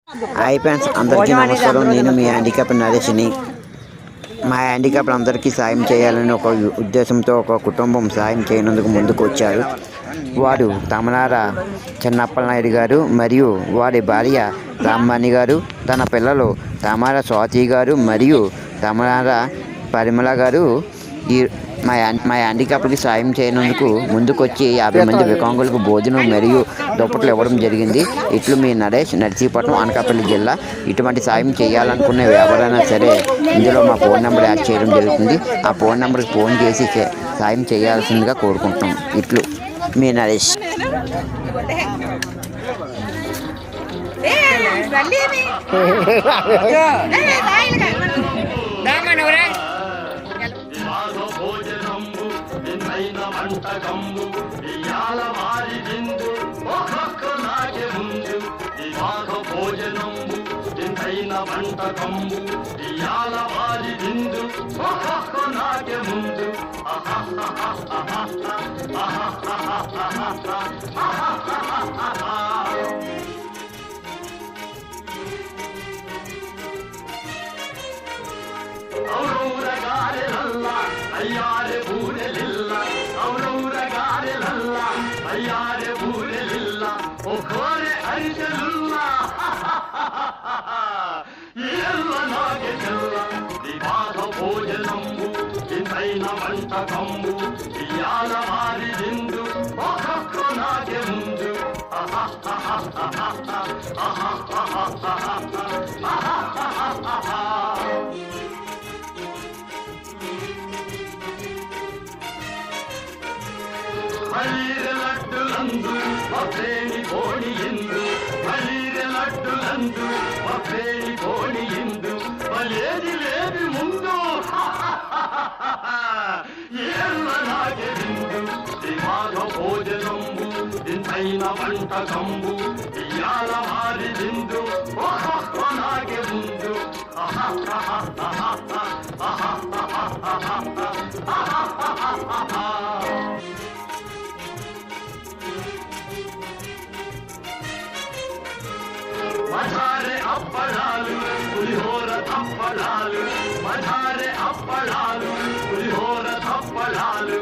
Hi friends, అందరికీ నమస్కారం. నేను మీ హ్యాండిక్యాప్ నరేష్ని. మా హ్యాండిక్యాప్ అందరికీ సాయం చేయాలని ఒక ఉద్దేశంతో ఒక కుటుంబం సాయం చేయనందుకు ముందుకు వచ్చారు. వారు తమలార చెన్నప్పలనాయుడు గారు మరియు వారి భార్య రామ్మణి గారు, తన పిల్లలు తమలార స్వాతి గారు మరియు తమలార పరిమళ గారు మా హ్యాండిక్యాప్కి సాయం చేయనందుకు ముందుకొచ్చి 50 మంది వికలాంగులకు భోజనం మరియు దుప్పట్లు ఇవ్వడం జరిగింది. ఇట్లు మీ నరేష్, నర్సీపట్నం, అనకాపల్లి జిల్లా. ఇటువంటి సాయం చేయాలనుకునే ఎవరైనా సరే ఇందులో మా ఫోన్ నెంబర్ యాడ్ చేయడం జరుగుతుంది. ఆ ఫోన్ నెంబర్కి ఫోన్ చేసి సాయం చేయాల్సిందిగా కోరుకుంటున్నాం. ఇట్లు మీ నరేష్. వంటకంబు ఇయాల వారి విందు ఒక్కొక్క నాకే ముందు వివాహ భోజనంబు తింటైన వంటకంబు ఇయాల వారి విందు ఒక్కొక్క నాకే ముందు అయ్యారే బూరెలిల్ల అయ్యారే బూరెలిల్ల ఒకోరే అరిచెలుల్ల ఎల్ల నాగే చెల్ల వివాహ భోజనంబు ఇంతైన వంటకంబు ఇయాల వారి విందు ఒక్కొక్క నాగే ముందు మలీరె లడ్డులందు మఫేని కోడియిందు మలీరె లడ్డులందు మఫేని కోడియిందు మలేది లేది ముందు ఏళ్ళ నాగే విందు వివాహ భోజనంబు ఇంతైన వంటకంబు ఇయాల వారి విందు ఒక్కొక్క నాగే ముందు మజారే అప్పడాలు పులిహోర తప్పడాలు మజారే అప్పడాలు పులిహోర తప్పడాలు